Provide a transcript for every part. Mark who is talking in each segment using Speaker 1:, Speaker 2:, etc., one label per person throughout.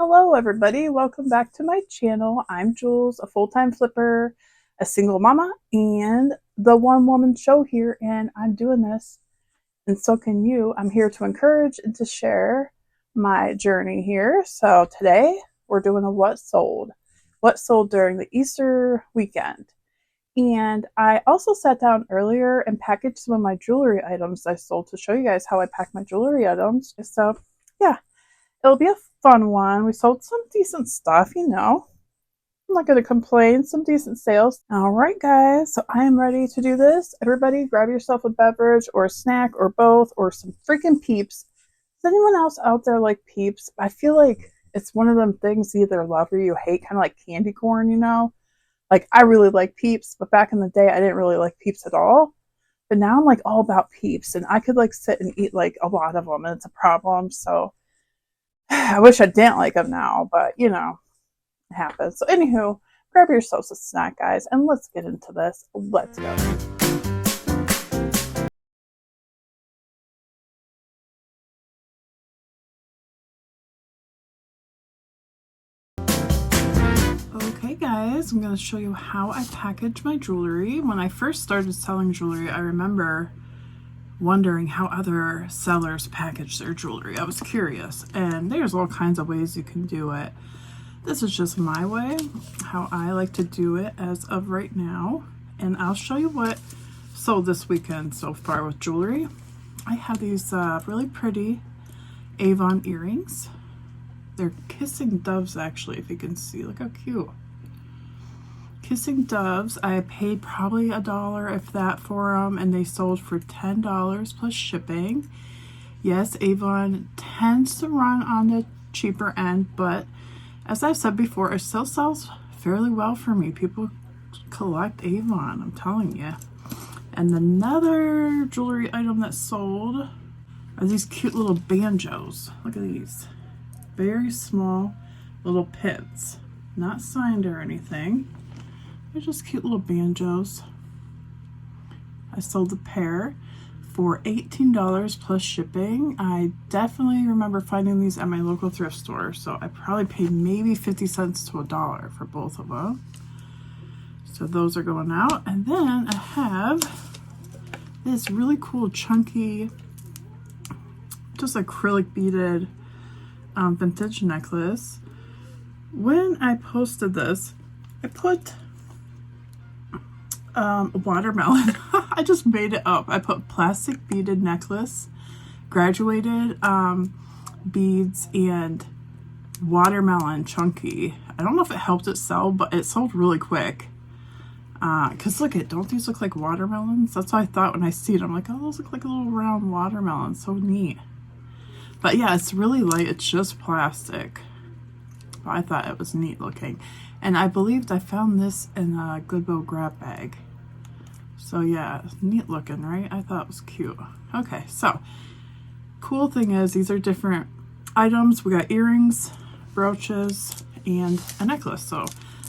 Speaker 1: Hello everybody, welcome back to my channel. I'm Jules, a full-time flipper, a single mama, and the one-woman show here, and I'm doing this, and so can you. I'm here to encourage and to share my journey here. So today we're doing a what sold during the Easter weekend. And I also sat down earlier and packaged some of my jewelry items I sold to show you guys how I pack my jewelry items. So yeah, it'll be a fun one. We sold some decent stuff, you know. I'm not going to complain. Some decent sales. All right, guys. So I am ready to do this. Everybody grab yourself a beverage or a snack or both or some freaking Peeps. Is anyone else out there like Peeps? I feel like it's one of them things you either love or you hate, kind of like candy corn, you know? Like, I really like Peeps, but back in the day, I didn't really like Peeps at all. But now I'm like all about Peeps, and I could like sit and eat like a lot of them, and it's a problem. So I wish I didn't like them now, but you know, it happens. So, anywho, grab yourselves a snack, guys, and let's get into this. Let's go. Okay, guys, I'm going to show you how I package my jewelry. When I first started selling jewelry, I remember wondering how other sellers package their jewelry. I was curious, and there's all kinds of ways you can do it. This is just my way, how I like to do it as of right now. And I'll show you what sold this weekend so far with jewelry. I have these really pretty Avon earrings. They're kissing doves, actually, if you can see. Look how cute. Kissing doves. I paid probably $1, if that, for them, and they sold for $10 plus shipping. Yes, Avon tends to run on the cheaper end, but as I've said before, it still sells fairly well for me. People collect Avon, I'm telling you. And another jewelry item that sold are these cute little banjos. Look at these. Very small little pins. Not signed or anything. They're just cute little banjos. I sold a pair for $18 plus shipping. I definitely remember finding these at my local thrift store, so I probably paid maybe 50 cents to $1 for both of them. So those are going out. And then I have this really cool chunky, just acrylic beaded vintage necklace. When I posted this, I put watermelon. I just made it up. I put plastic beaded necklace, graduated beads, and watermelon chunky. I don't know if it helped it sell, but it sold really quick. Because look, don't these look like watermelons? That's what I thought when I see it. I'm like, oh, those look like a little round watermelon. So neat. But yeah, it's really light. It's just plastic. But I thought it was neat looking. And I believed I found this in a Goodwill grab bag. So yeah, neat looking, right? I thought it was cute. Okay, so cool thing is these are different items. We got earrings, brooches, and a necklace. So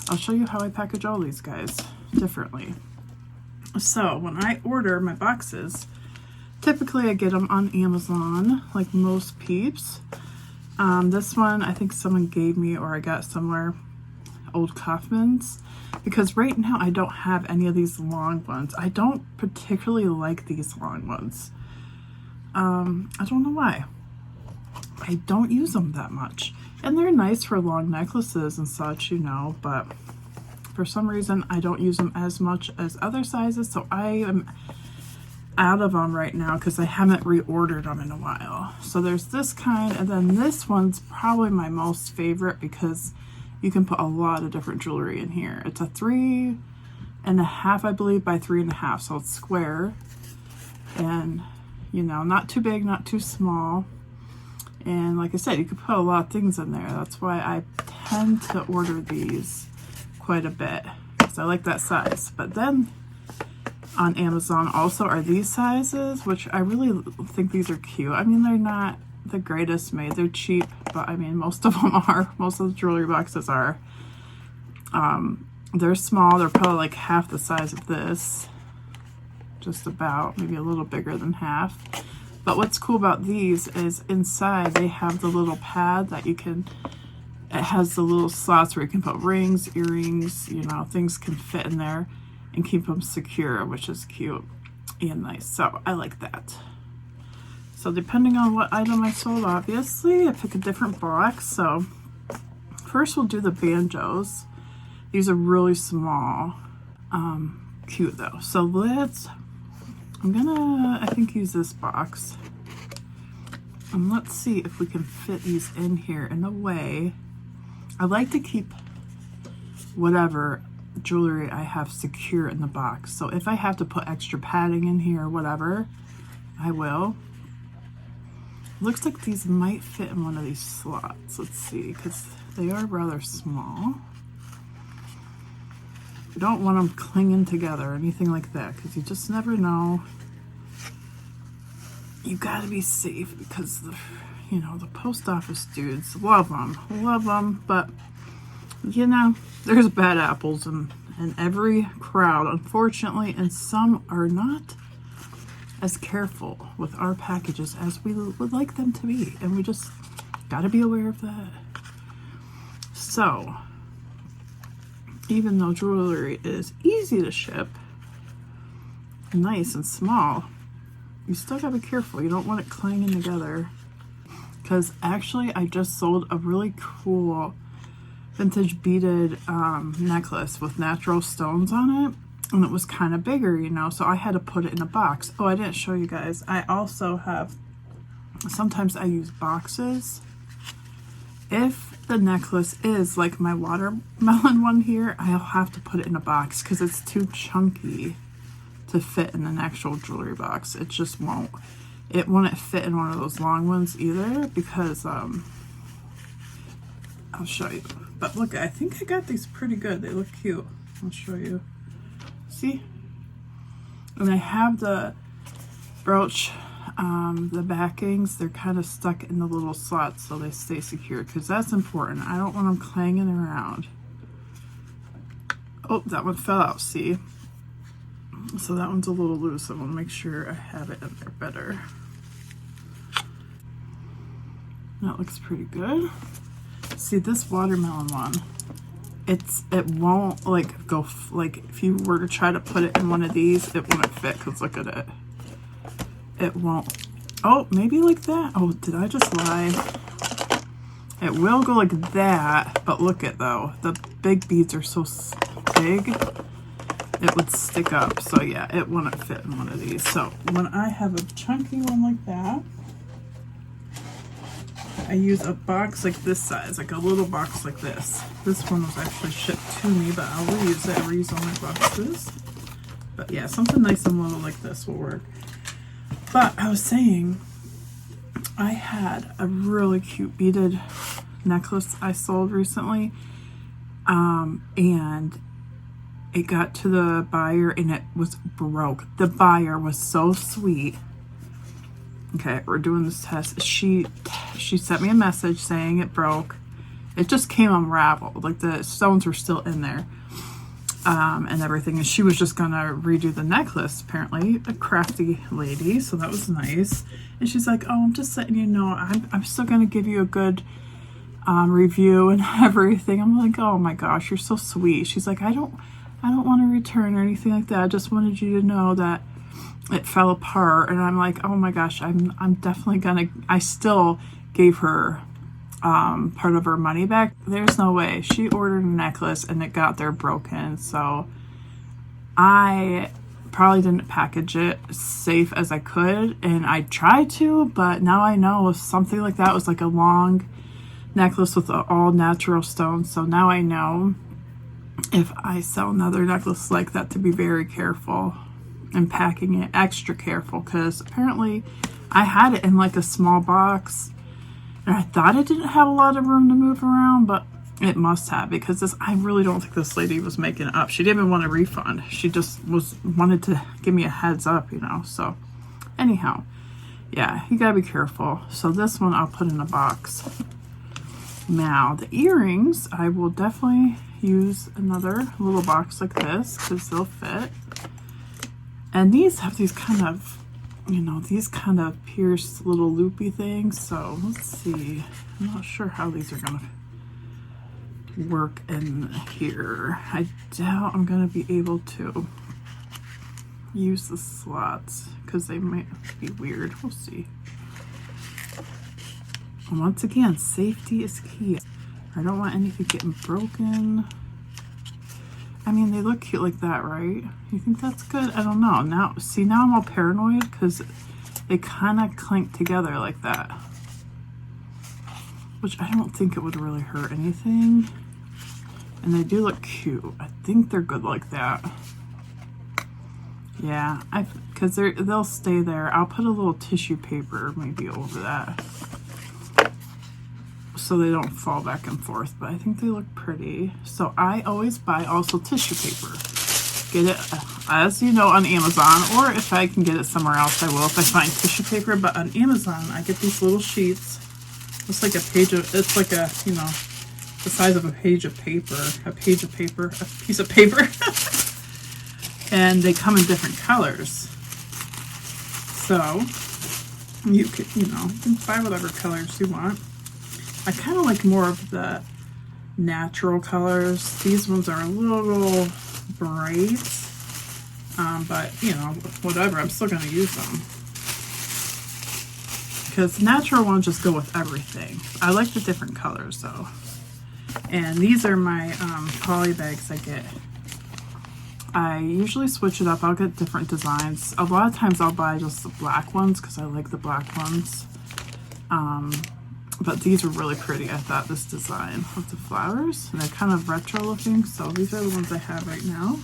Speaker 1: I'll show you how I package all these guys differently. So when I order my boxes, typically I get them on Amazon, like most peeps. This one I think someone gave me, or I got somewhere, Old Kaufman's, because right now I don't have any of these long ones. I don't particularly like these long ones. I don't know why. I don't use them that much, and they're nice for long necklaces and such, you know, but for some reason I don't use them as much as other sizes, so I am out of them right now because I haven't reordered them in a while. So there's this kind, and then this one's probably my most favorite because you can put a lot of different jewelry in here. It's a 3.5, I believe, by 3.5, so it's square, and you know, not too big, not too small. And like I said, you could put a lot of things in there. That's why I tend to order these quite a bit, because I like that size. But then on Amazon also are these sizes, which I really think these are cute. I mean, they're not the greatest made. They're cheap, but I mean, most of them are. Most of the jewelry boxes are. They're small. They're probably like half the size of this. Just about, maybe a little bigger than half. But what's cool about these is inside they have the little pad that you can it has the little slots where you can put rings, earrings, you know, things can fit in there and keep them secure, which is cute and nice. So I like that. So depending on what item I sold, obviously, I pick a different box. So first we'll do the banjos. These are really small. Cute though. So I'm gonna, I think, use this box. And let's see if we can fit these in here in a way. I like to keep whatever jewelry I have secure in the box. So if I have to put extra padding in here or whatever, I will. Looks like these might fit in one of these slots. Let's see, because they are rather small. You don't want them clinging together or anything like that, because you just never know. You gotta be safe, because you know, the post office dudes love them, but you know, there's bad apples in every crowd, unfortunately, and some are not as careful with our packages as we would like them to be, and we just got to be aware of that. So even though jewelry is easy to ship, nice and small, you still got to be careful. You don't want it clanging together, because actually I just sold a really cool vintage beaded necklace with natural stones on it, and it was kind of bigger, you know, so I had to put it in a box. Oh, I didn't show you guys. I also have, sometimes I use boxes. If the necklace is like my watermelon one here, I'll have to put it in a box because it's too chunky to fit in an actual jewelry box. It just won't. It wouldn't fit in one of those long ones either, because I'll show you. But look, I think I got these pretty good. They look cute. I'll show you. See? And I have the brooch, the backings, they're kind of stuck in the little slots so they stay secure, because that's important. I don't want them clanging around. Oh, that one fell out, see? So that one's a little loose. I want to make sure I have it in there better. That looks pretty good. See, this watermelon one, it won't like go, like if you were to try to put it in one of these, it wouldn't fit, because look at it. It won't. Oh, maybe like that. Oh, did I just lie? It will go like that, but look at though, the big beads are so big, it would stick up. So yeah, it wouldn't fit in one of these. So when I have a chunky one like that, I use a box like this size, like a little box like this. This one was actually shipped to me, but I'll reuse it. I reuse all my boxes. But yeah, something nice and little like this will work. But I was saying, I had a really cute beaded necklace I sold recently, and it got to the buyer and it was broke. The buyer was so sweet. Okay, we're doing this test. She sent me a message saying it broke. It just came unraveled, like the stones were still in there, and everything. And she was just gonna redo the necklace. Apparently, a crafty lady, so that was nice. And she's like, "Oh, I'm just letting you know, I'm still gonna give you a good review and everything." I'm like, "Oh my gosh, you're so sweet." She's like, "I don't want to return or anything like that. I just wanted you to know that it fell apart." And I'm like, "Oh my gosh, I'm definitely gonna." I still gave her part of her money back. There's no way. She ordered a necklace and it got there broken, so I probably didn't package it safe as I could, and I tried to, but now I know if something like that was like a long necklace with all natural stones, so now I know if I sell another necklace like that to be very careful and packing it extra careful, because apparently I had it in like a small box and I thought it didn't have a lot of room to move around, but it must have, because this, I really don't think this lady was making it up. She didn't even want a refund. She just wanted to give me a heads up, you know. So anyhow, yeah, you gotta be careful. So this one I'll put in a box. Now the earrings, I will definitely use another little box like this because they'll fit. And these have these kind of, you know, these kind of pierced little loopy things. So let's see. I'm not sure how these are gonna work in here. I doubt I'm gonna be able to use the slots because they might be weird. We'll see. And once again, safety is key. I don't want anything getting broken. I mean, they look cute like that, right? You think that's good? I don't know. Now, see, now I'm all paranoid because they kind of clink together like that. Which I don't think it would really hurt anything. And they do look cute. I think they're good like that. Yeah, because they'll stay there. I'll put a little tissue paper maybe over that, so they don't fall back and forth, but I think they look pretty. So I always buy also tissue paper. Get it, as you know, on Amazon, or if I can get it somewhere else, I will if I find tissue paper. But on Amazon, I get these little sheets. It's like a page of, it's like a, you know, the size of a page of paper, a piece of paper. And they come in different colors. So you can, you can buy whatever colors you want. I kind of like more of the natural colors. These ones are a little bright, but whatever, I'm still going to use them. Because natural ones just go with everything. I like the different colors though. And these are my poly bags I get. I usually switch it up. I'll get different designs. A lot of times I'll buy just the black ones because I like the black ones. But these are really pretty. I thought this design with the flowers, and they're kind of retro looking. So these are the ones I have right now.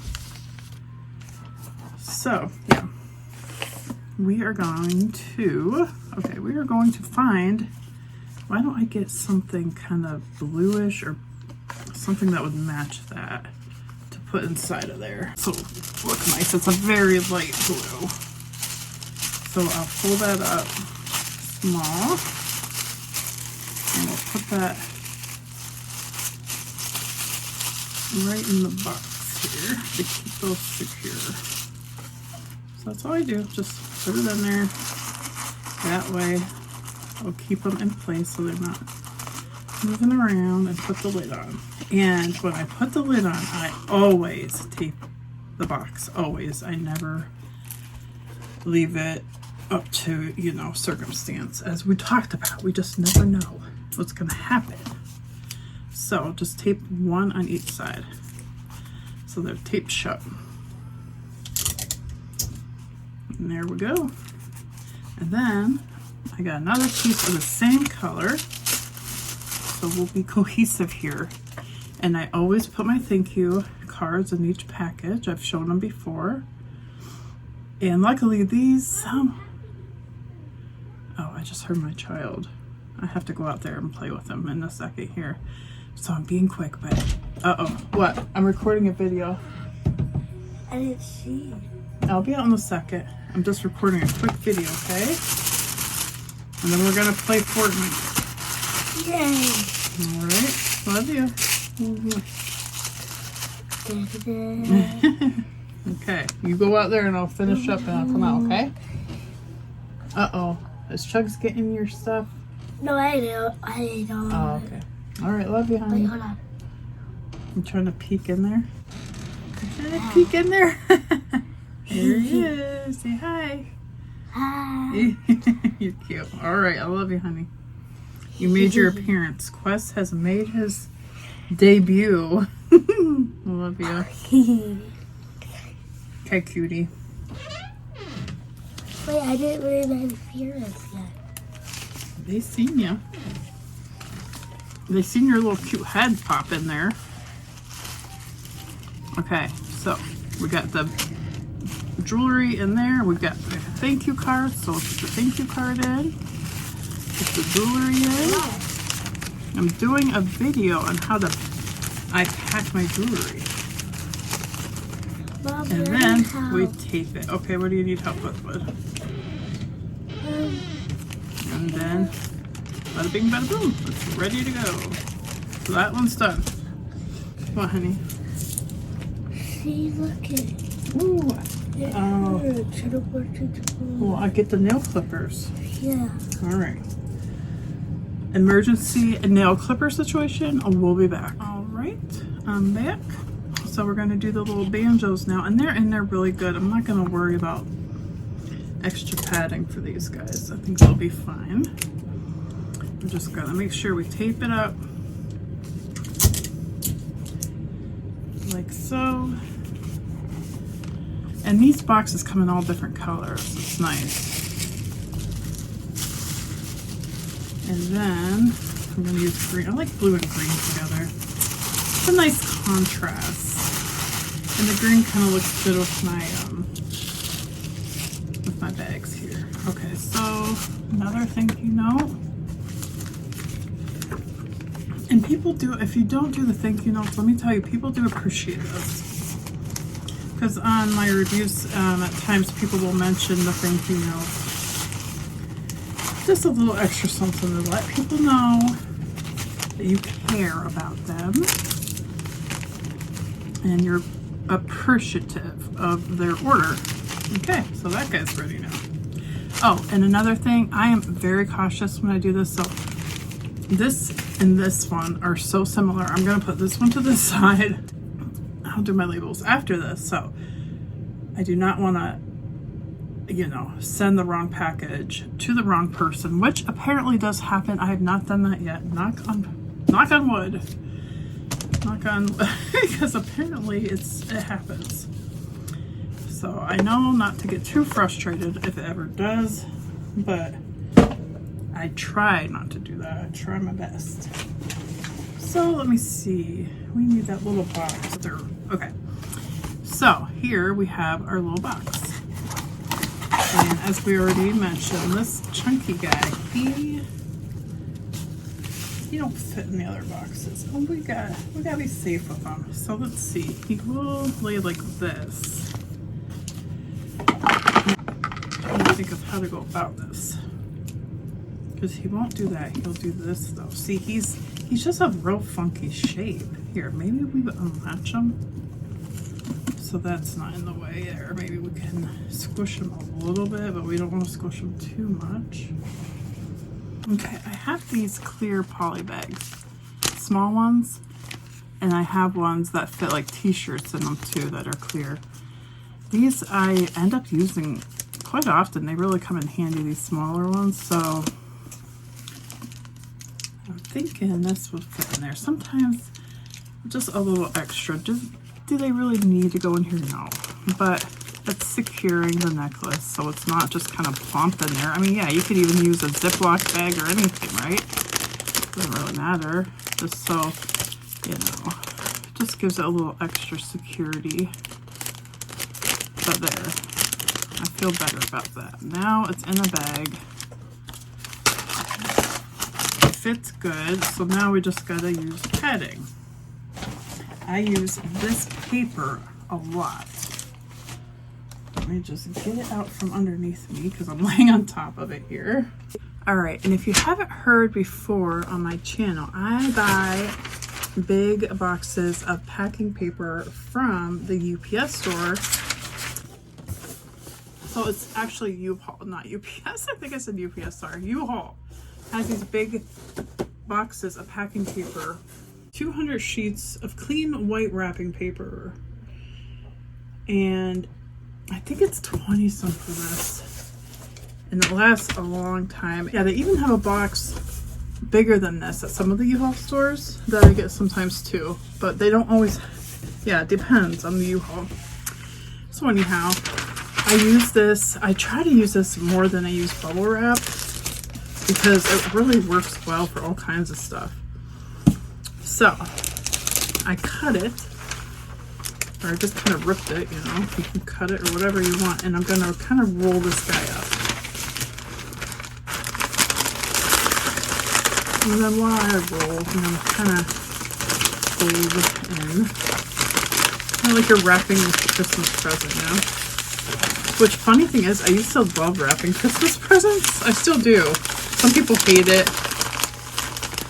Speaker 1: So yeah, we are going to find, why don't I get something kind of bluish or something that would match that to put inside of there. So look nice. It's a very light blue. So I'll pull that up small. And we'll put that right in the box here to keep those secure. So that's all I do, just put it in there. That way I'll keep them in place so they're not moving around, and put the lid on. And when I put the lid on, I always tape the box, always. I never leave it up to, circumstance. As we talked about, we just never know what's going to happen. So just tape one on each side so they're taped shut. And there we go. And then I got another piece of the same color, so we'll be cohesive here. And I always put my thank you cards in each package. I've shown them before. And luckily these, oh, I just heard my child. I have to go out there and play with them in a second here. So I'm being quick, but what? I'm recording a video.
Speaker 2: I didn't see.
Speaker 1: I'll be out in a second. I'm just recording a quick video, okay? And then we're gonna play Fortnite.
Speaker 2: Yay!
Speaker 1: Alright, love you. Okay, you go out there and I'll finish up and I'll come out, okay? Uh-oh. Is Chugs getting your stuff?
Speaker 2: No, I don't.
Speaker 1: Oh, okay. Alright, love you, honey.
Speaker 2: Wait, hold on.
Speaker 1: I'm trying to peek in there. Peek in there. There he is. Say hi.
Speaker 2: Hi.
Speaker 1: You're cute. Alright, I love you, honey. You made your appearance. Quest has made his debut. I love you. Okay, cutie.
Speaker 2: Wait, I didn't really make appearance yet.
Speaker 1: They seen you. They seen your little cute head pop in there. Okay, so we got the jewelry in there. We got the thank you card, so let's put the thank you card in. Put the jewelry in. I'm doing a video on how I pack my jewelry.
Speaker 2: Mom,
Speaker 1: and then we tape it. Okay, what do you need help with? And then bada bing bada boom. It's ready to go. So that one's done. Come on, honey.
Speaker 2: See, look it.
Speaker 1: Ooh.
Speaker 2: Oh.
Speaker 1: Well, I get the nail clippers.
Speaker 2: Yeah.
Speaker 1: Alright. Emergency nail clipper situation. We'll be back. Alright, right, I'm back. So we're going to do the little banjos now, and they're in there really good. I'm not going to worry about extra padding for these guys. I think they'll be fine. We're just going to make sure we tape it up like so. And these boxes come in all different colors. It's nice. And then I'm going to use green. I like blue and green together. It's a nice contrast. And the green kind of looks good with my bags here. Okay, so another thank you note. And people do, if you don't do the thank you notes, let me tell you, people do appreciate this. Because on my reviews, at times people will mention the thank you note. Just a little extra something to let people know that you care about them. And you're appreciative of their order. Okay, so that guy's ready now. Oh, and another thing, I am very cautious when I do this. So this and this one are so similar. I'm going to put this one to the side. I'll do my labels after this. So I do not want to, you know, send the wrong package to the wrong person, which apparently does happen. I have not done that yet. Knock on wood. Knock on, because apparently it happens. So I know not to get too frustrated if it ever does, but I try not to do that. I try my best. So let me see. We need that little box there. Okay. So here we have our little box. And as we already mentioned, this chunky guy, he don't fit in the other boxes. Oh, we gotta be safe with him. So let's see. He will lay like this. I'm trying to think of how to go about this. Because he won't do that. He'll do this though. See, he's just a real funky shape. Here, maybe we unlatch him so that's not in the way there. Maybe we can squish him a little bit, but we don't want to squish him too much. Okay, I have these clear poly bags, small ones, and I have ones that fit like t-shirts in them too that are clear. These I end up using quite often. They really come in handy, these smaller ones, so I'm thinking this would fit in there. Sometimes just a little extra. Do they really need to go in here? No, but it's securing the necklace, so it's not just kind of plump in there. I mean, yeah, you could even use a Ziploc bag or anything, right? Doesn't really matter. Just so, you know, just gives it a little extra security. But there, I feel better about that. Now it's in a bag. It fits good, so now we just gotta use padding. I use this paper a lot. Let me just get it out from underneath me because I'm laying on top of it here. All right, and if you haven't heard before on my channel, I buy big boxes of packing paper from the UPS store. So it's actually U-Haul, not UPS. I think I said UPS, sorry. U-Haul has these big boxes of packing paper, 200 sheets of clean white wrapping paper. And I think it's 20 some for this, and it lasts a long time. Yeah, they even have a box bigger than this at some of the U-Haul stores that I get sometimes too, but they don't always. Yeah, it depends on the U-Haul. So anyhow, I use this. I try to use this more than I use bubble wrap because it really works well for all kinds of stuff. So I cut it. Or I just kind of ripped it, you know, you can cut it or whatever you want, and I'm going to kind of roll this guy up. And then while I roll, I'm going to kind of fold in. Kind of like you're wrapping a Christmas present, you know? Which, funny thing is, I used to love wrapping Christmas presents. I still do. Some people hate it.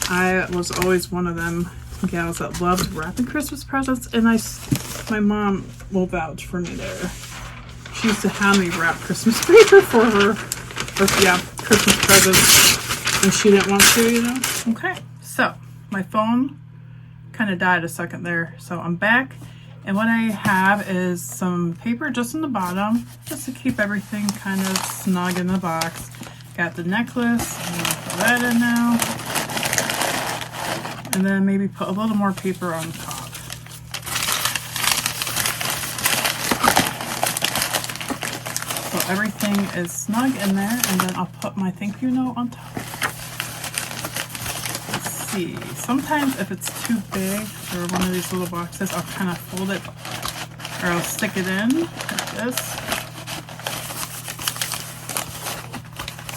Speaker 1: I was always one of them gals that loved wrapping Christmas presents, and my mom will vouch for me there. She used to have me wrap Christmas paper for her, or yeah, Christmas presents, and she didn't want to, you know. Okay, so my phone kind of died a second there. So I'm back, and what I have is some paper just in the bottom, just to keep everything kind of snug in the box. Got the necklace, I'm gonna put that in now, and then maybe put a little more paper on top. So everything is snug in there, and then I'll put my thank you note on top. Sometimes if it's too big for one of these little boxes, I'll kind of fold it, or I'll stick it in like this.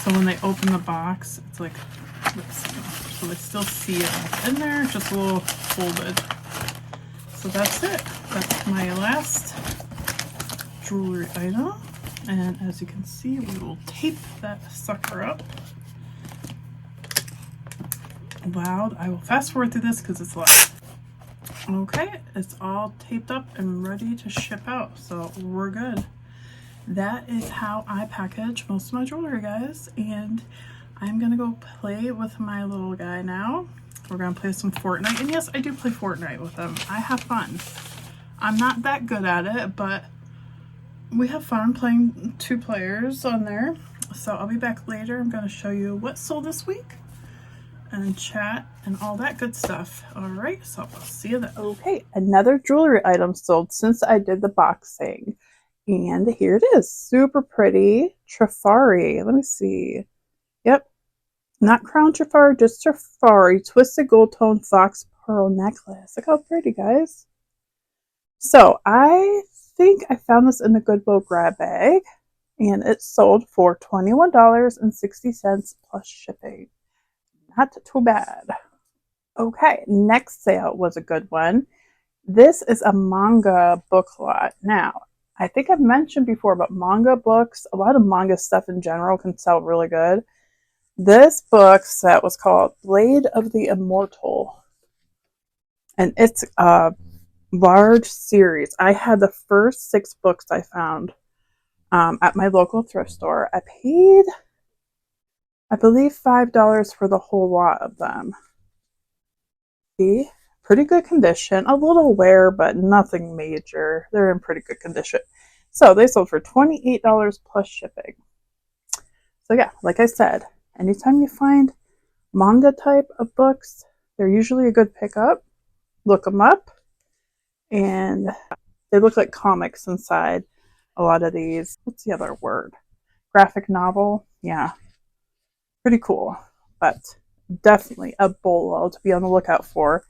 Speaker 1: So when they open the box, it's like, let's see, so they still see it in there, just a little folded. So that's it. That's my last jewelry item. And as you can see, we will tape that sucker up. Loud. I will fast forward through this because it's loud. Okay, it's all taped up and ready to ship out, so we're good. That is how I package most of my jewelry, guys, and I'm gonna go play with my little guy now. We're gonna play some Fortnite, and yes, I do play Fortnite with him. I have fun. I'm not that good at it, but we have fun playing 2 players on there. So I'll be back later. I'm gonna show you what sold this week and chat and all that good stuff. All right, so I'll see you then. Okay, another jewelry item sold since I did the boxing, and here it is. Super pretty Trifari. Let me see. Yep, not crown Trifari, just Trifari twisted gold tone fox pearl necklace. Look how pretty, guys. So I think I found this in the Goodwill grab bag, and it sold for $21.60 plus shipping. Not too bad. Okay, next sale was a good one. This is a manga book lot. Now, I think I've mentioned before about manga books. A lot of manga stuff in general can sell really good. This book set was called Blade of the Immortal, and it's a large series. I had the first 6 books I found at my local thrift store. I paid, I believe, $5 for the whole lot of them. See? Pretty good condition. A little wear, but nothing major. They're in pretty good condition. So they sold for $28 plus shipping. So yeah, like I said, anytime you find manga type of books, they're usually a good pickup. Look them up. And they look like comics inside a lot of these. What's the other word? Graphic novel. Yeah. Pretty cool. But definitely a bolo to be on the lookout for.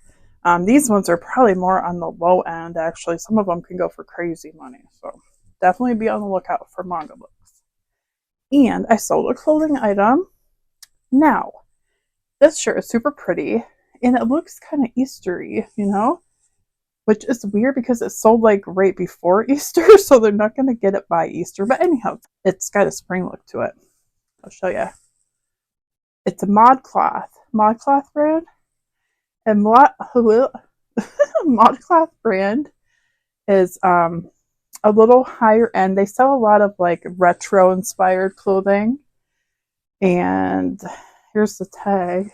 Speaker 1: These ones are probably more on the low end, actually. Some of them can go for crazy money. So definitely be on the lookout for manga books. And I sold a clothing item. Now, this shirt is super pretty, and it looks kind of Eastery, you know? Which is weird because it sold like right before Easter, so they're not going to get it by Easter. But anyhow, it's got a spring look to it. I'll show you. It's a ModCloth brand. And ModCloth brand is a little higher end. They sell a lot of like retro inspired clothing. And here's the tag.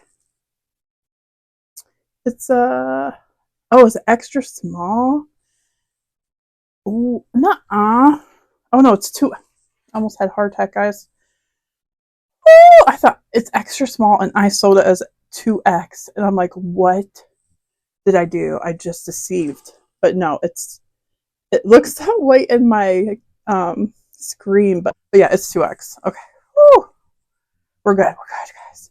Speaker 1: It's it's extra small. Ooh, nuh-uh. Oh no, it's 2. I almost had a heart attack, guys. Oh, I thought it's extra small, and I sold it as 2X, and I'm like, what did I do? I just deceived. But no, it looks that way in my screen, but yeah, it's 2X. Okay. Woo. We're good, guys.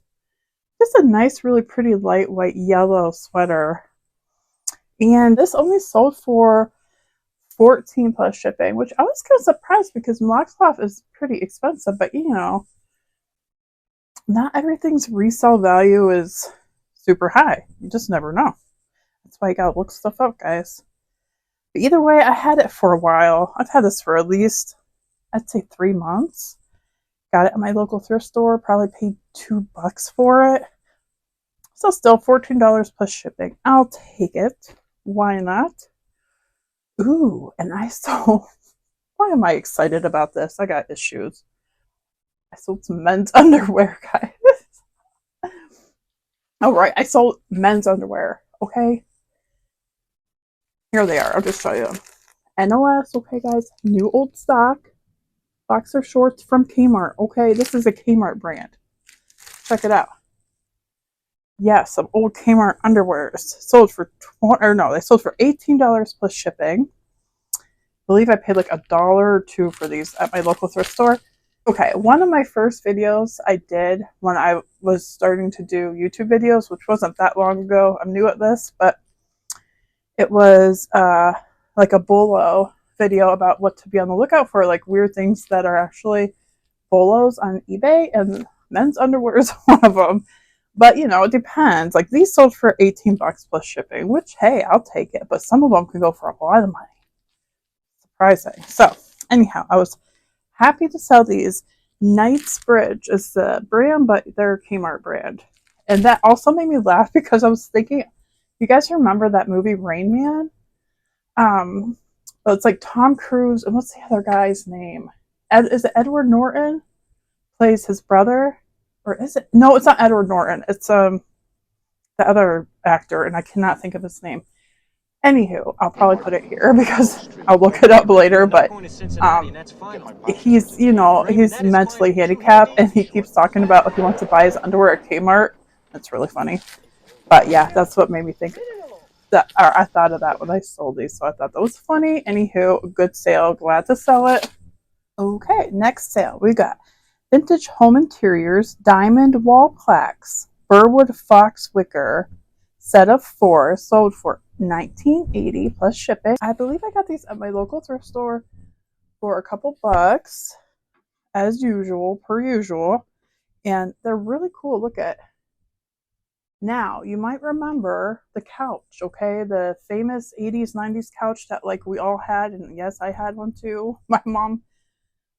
Speaker 1: Just a nice, really pretty lightweight yellow sweater. And this only sold for $14 plus shipping, which I was kind of surprised because ModCloth is pretty expensive, but you know, not everything's resale value is super high. You just never know. That's why you gotta look stuff up, guys. But either way, I had it for a while. I've had this for at least, I'd say 3 months. Got it at my local thrift store. Probably paid $2 for it. So still $14 plus shipping. I'll take it. Why not? Ooh, and I sold. Why am I excited about this? I got issues. I sold some men's underwear, guys. Oh, right. I sold men's underwear. Okay. Here they are. I'll just show you them. NOS, okay, guys. New old stock. Boxer shorts from Kmart. Okay, this is a Kmart brand. Check it out. Yes, some old Kmart underwears. Sold for they sold for $18 plus shipping. I believe I paid like $1 or $2 for these at my local thrift store. Okay, one of my first videos I did when I was starting to do YouTube videos, which wasn't that long ago. I'm new at this, but it was like a bolo video about what to be on the lookout for, like weird things that are actually bolos on eBay, and men's underwear is one of them. But you know, it depends. Like these sold for 18 bucks plus shipping, which hey, I'll take it. But some of them can go for a lot of money. Surprising. So anyhow, I was happy to sell these. Knightsbridge is the brand, but they're a Kmart brand. And that also made me laugh because I was thinking, you guys remember that movie Rain Man? It's like Tom Cruise, and what's the other guy's name? Is it Edward Norton? Plays his brother? Or is it? No, it's not Edward Norton. It's the other actor, and I cannot think of his name. Anywho, I'll probably put it here because I'll look it up later, but he's, you know, he's mentally handicapped, and he keeps talking about he wants to buy his underwear at Kmart. That's really funny. But yeah, that's what made me think that, or I thought of that when I sold these, so I thought that was funny. Anywho, good sale, glad to sell it. Okay, next sale, we got Vintage Home Interiors Diamond Wall Plaques, Burwood Fox Wicker, set of 4, sold for $19.80 plus shipping. I believe I got these at my local thrift store for a couple bucks, as usual, per usual, and they're really cool. Look at. Now, you might remember the couch, okay? The famous 80s, 90s couch that like we all had, and yes, I had one too. My mom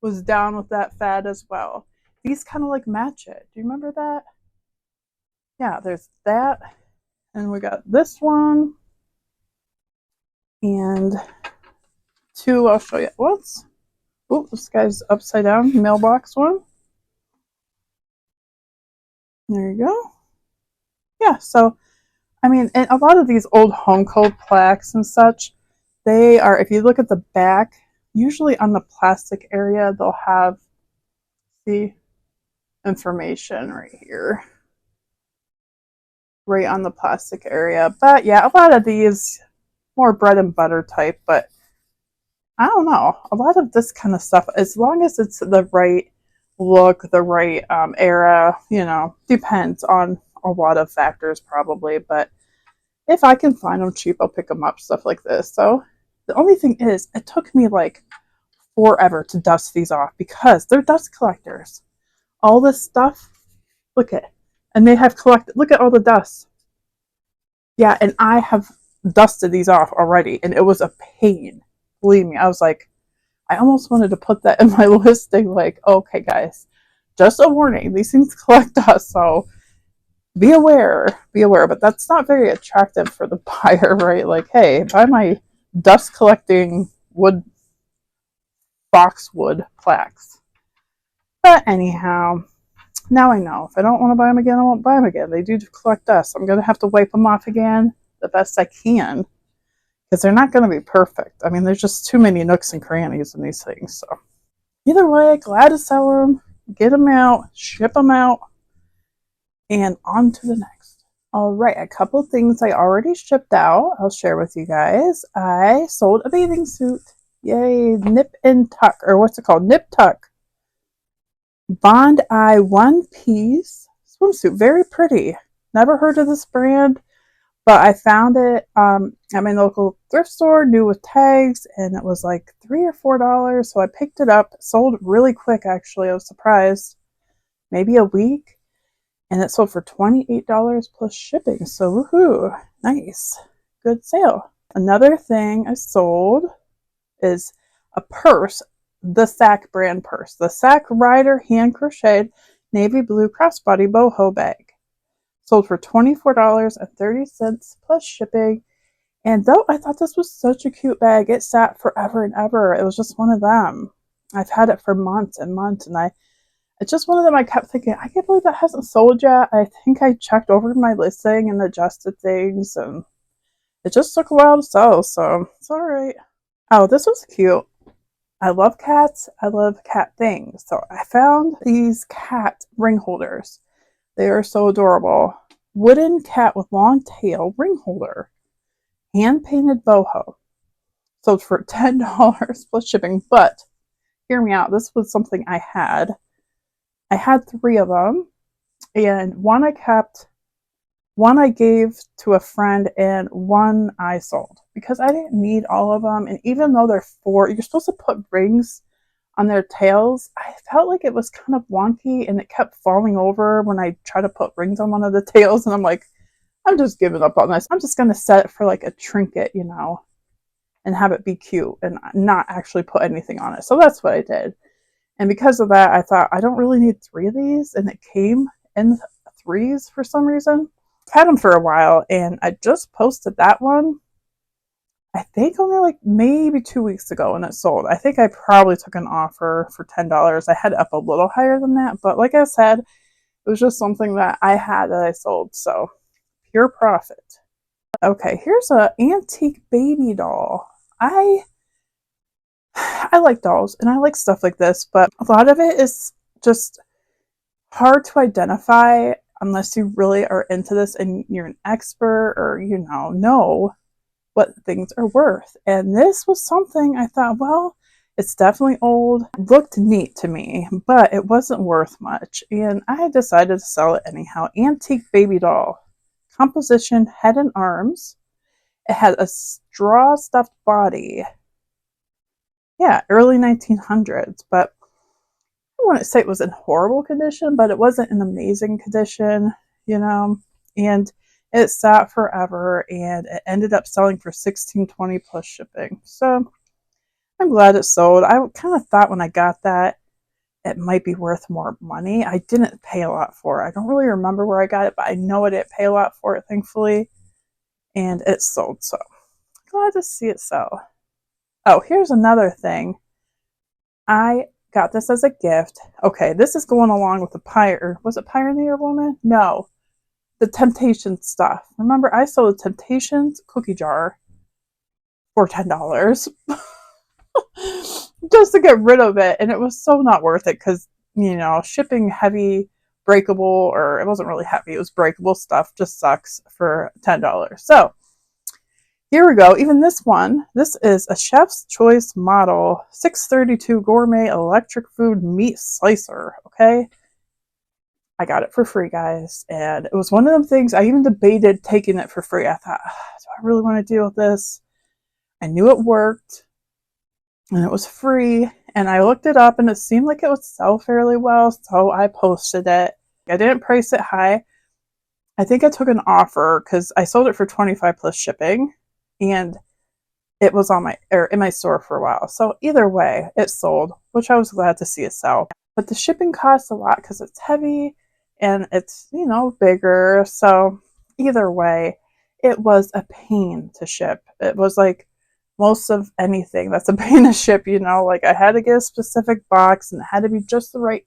Speaker 1: was down with that fad as well. These kind of like match it. Do you remember that? Yeah, there's that. And we got this one. And 2, I'll show you at once. Oh, this guy's upside down, mailbox one. There you go. Yeah, so, I mean, and a lot of these old home code plaques and such, they are, if you look at the back, usually on the plastic area, they'll have the information right here. Right on the plastic area. But yeah, a lot of these, more bread and butter type, but I don't know. A lot of this kind of stuff, as long as it's the right look, the right era, you know, depends on a lot of factors probably, but if I can find them cheap, I'll pick them up, stuff like this. So the only thing is, it took me like forever to dust these off because they're dust collectors. All this stuff, look at, and they have collected, look at all the dust. Yeah, and I have dusted these off already, and it was a pain. Believe me, I was like, I almost wanted to put that in my listing, like, okay, guys, just a warning, these things collect dust, so be aware, but that's not very attractive for the buyer, right? Like, hey, buy my dust collecting wood, boxwood plaques. But anyhow, now I know. If I don't want to buy them again, I won't buy them again. They do collect dust. I'm going to have to wipe them off again the best I can because they're not going to be perfect. I mean, there's just too many nooks and crannies in these things. So either way, glad to sell them, get them out, ship them out, and on to the next. All right, a couple things I already shipped out. I'll share with you guys. I sold a bathing suit. Yay, nip and tuck, or what's it called? Nip tuck. Bond Eye one piece swimsuit. Very pretty. Never heard of this brand, but I found it at my local thrift store, new with tags, and it was like $3 or $4. So I picked it up. Sold really quick, actually. I was surprised. Maybe a week. And it sold for $28 plus shipping. So woohoo, nice. Good sale. Another thing I sold is a purse, the Sack brand purse. The Sack Rider hand crocheted navy blue crossbody boho bag. Sold for $24.30 plus shipping. And though I thought this was such a cute bag, it sat forever and ever. It was just one of them. I've had it for months and months, and it's just one of them I kept thinking, I can't believe that hasn't sold yet. I think I checked over my listing and adjusted things, and it just took a while to sell, so it's all right. Oh, this was cute. I love cats. I love cat things. So I found these cat ring holders. They are so adorable. Wooden cat with long tail ring holder. Hand painted boho. Sold for $10 plus shipping. But hear me out. This was something I had. I had 3 of them. And one I kept, one I gave to a friend, and one I sold. Because I didn't need all of them. And even though they're 4, you're supposed to put rings on their tails, I felt like it was kind of wonky and it kept falling over when I tried to put rings on one of the tails. And I'm like, I'm just giving up on this. I'm just going to set it for like a trinket, you know, and have it be cute and not actually put anything on it. So that's what I did. And because of that, I thought I don't really need 3 of these. And it came in 3s for some reason. I've had them for a while and I just posted that one. I think only like maybe 2 weeks ago and it sold. I think I probably took an offer for $10. I had it up a little higher than that, but like I said, it was just something that I had that I sold, so pure profit. Okay, here's an antique baby doll. I like dolls and I like stuff like this, but a lot of it is just hard to identify unless you really are into this and you're an expert or you know what things are worth. And this was something I thought, well, it's definitely old. It looked neat to me, but it wasn't worth much. And I decided to sell it anyhow. Antique baby doll. Composition, head and arms. It had a straw stuffed body. Yeah, early 1900s, but I wouldn't say it was in horrible condition, but it wasn't in amazing condition, you know. And it sat forever and it ended up selling for $16.20 plus shipping. So I'm glad it sold. I kind of thought when I got that it might be worth more money. I didn't pay a lot for it. I don't really remember where I got it, but I know I didn't pay a lot for it, thankfully. And it sold. So glad to see it sell. Oh, here's another thing. I got this as a gift. Okay, this is going along with the was it Pioneer Woman? No, the Temptations stuff. Remember, I sold the Temptations cookie jar for $10 just to get rid of it, and it was so not worth it because shipping heavy, breakable, or it wasn't really heavy, it was breakable stuff, just sucks for $10. So here we go. Even this one, this is a Chef's Choice model 632 gourmet electric food meat slicer. Okay, I got it for free, guys, and it was one of them things I even debated taking it for free. I thought, do I really want to deal with this? I knew it worked and it was free, and I looked it up and it seemed like it would sell fairly well, so I posted it. I didn't price it high. I think I took an offer because I sold it for $25 plus shipping, and it was in my store for a while. So either way, it sold, which I was glad to see it sell. But the shipping costs a lot because it's heavy and it's, bigger. So either way, it was a pain to ship. It was like most of anything that's a pain to ship, like I had to get a specific box and it had to be just the right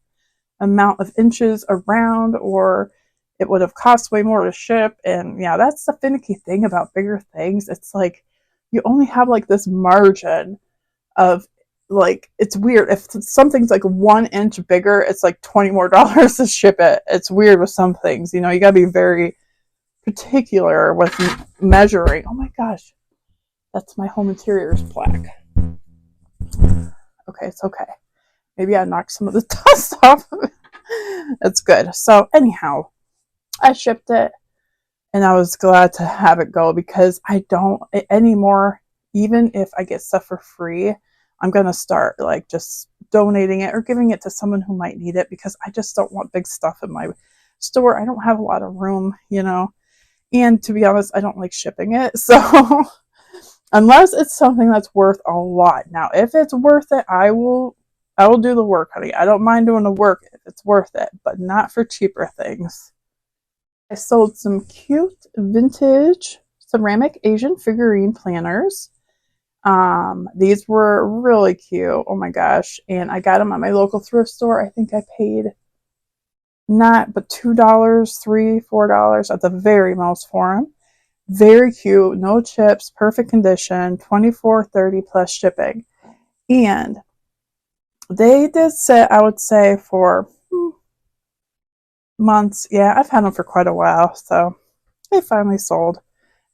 Speaker 1: amount of inches around or it would have cost way more to ship. And yeah, that's the finicky thing about bigger things. It's like you only have like this margin of like, it's weird. If something's like 1 inch bigger, it's like $20 more to ship it. It's weird with some things, you gotta be very particular with measuring. Oh my gosh, that's my home interiors plaque. Okay, it's okay. Maybe I knocked some of the dust off of it. It's good. So anyhow, I shipped it and I was glad to have it go because I don't anymore. Even if I get stuff for free, I'm going to start like just donating it or giving it to someone who might need it because I just don't want big stuff in my store. I don't have a lot of room, and to be honest, I don't like shipping it. So unless it's something that's worth a lot. Now, if it's worth it, I will do the work, honey. I don't mind doing the work if it's worth it, but not for cheaper things. I sold some cute vintage ceramic Asian figurine planners. These were really cute. Oh my gosh. And I got them at my local thrift store. I think I paid not but $2, $3, $4 at the very most for them. Very cute, no chips, perfect condition, 24.30 plus shipping. And they did sit, I would say, for months. Yeah, I've had them for quite a while, so they finally sold.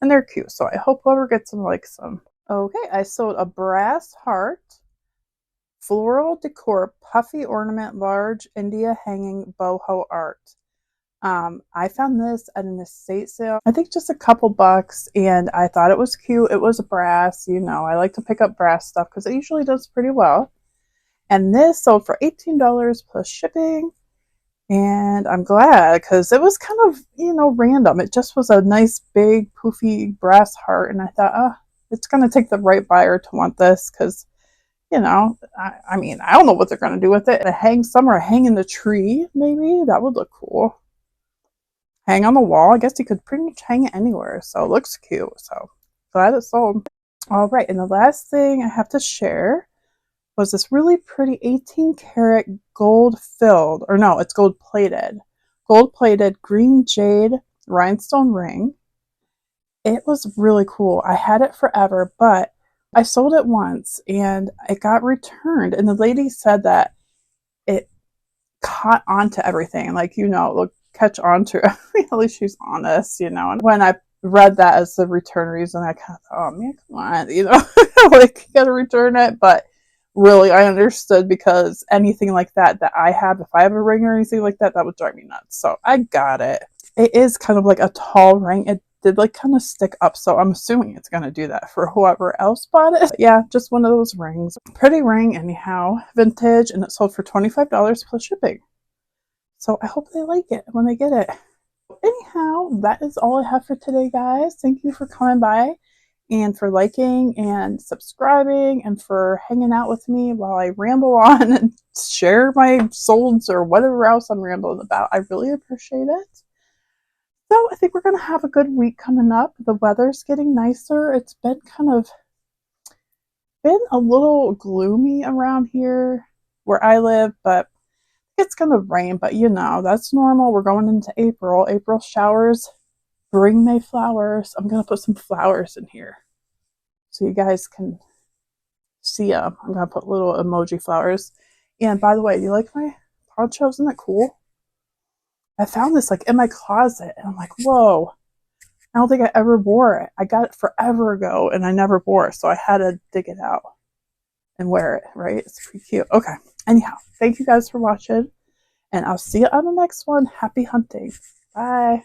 Speaker 1: And they're cute, so I hope whoever gets them likes them. Okay, I sold a brass heart, floral decor, puffy ornament, large India hanging boho art. I found this at an estate sale, I think just a couple bucks, and I thought it was cute. It was brass, you know, I like to pick up brass stuff because it usually does pretty well. And this sold for $18 plus shipping. And I'm glad because it was kind of, you know, random. It just was a nice big poofy brass heart. And I thought, oh, it's going to take the right buyer to want this because, you know, I mean, I don't know what they're going to do with it. Hang somewhere, hang in the tree, maybe. That would look cool. Hang on the wall. I guess you could pretty much hang it anywhere. So it looks cute. So glad it sold. All right. And the last thing I have to share was this really pretty 18 karat gold filled, or no, it's gold plated green jade rhinestone ring. It was really cool. I had it forever, but I sold it once and it got returned. And the lady said that it caught onto everything. Like, you know, look, catch on to at least she's honest, you know. And when I read that as the return reason, I kind of thought, oh man, come on, you know, like you gotta return it. But really, I understood because anything like that I have, if I have a ring or anything like that, that would drive me nuts. So I got it. It is kind of like a tall ring. It did like kind of stick up, so I'm assuming it's gonna do that for whoever else bought it. But yeah, just one of those rings. Pretty ring anyhow, vintage, and it sold for $25 plus shipping. So I hope they like it when they get it. Anyhow, that is all I have for today, guys. Thank you for coming by and for liking and subscribing and for hanging out with me while I ramble on and share my solds or whatever else I'm rambling about. I really appreciate it. So I think we're going to have a good week coming up. The weather's getting nicer. It's been a little gloomy around here where I live, but it's going to rain. But you know, that's normal. We're going into April. April showers bring May flowers. I'm going to put some flowers in here so you guys can see them. I'm going to put little emoji flowers. And by the way, you like my poncho? Isn't that cool? I found this like in my closet and I'm like, whoa. I don't think I ever wore it. I got it forever ago and I never wore it. So I had to dig it out and wear it, right? It's pretty cute. Okay. Anyhow, thank you guys for watching and I'll see you on the next one. Happy hunting. Bye.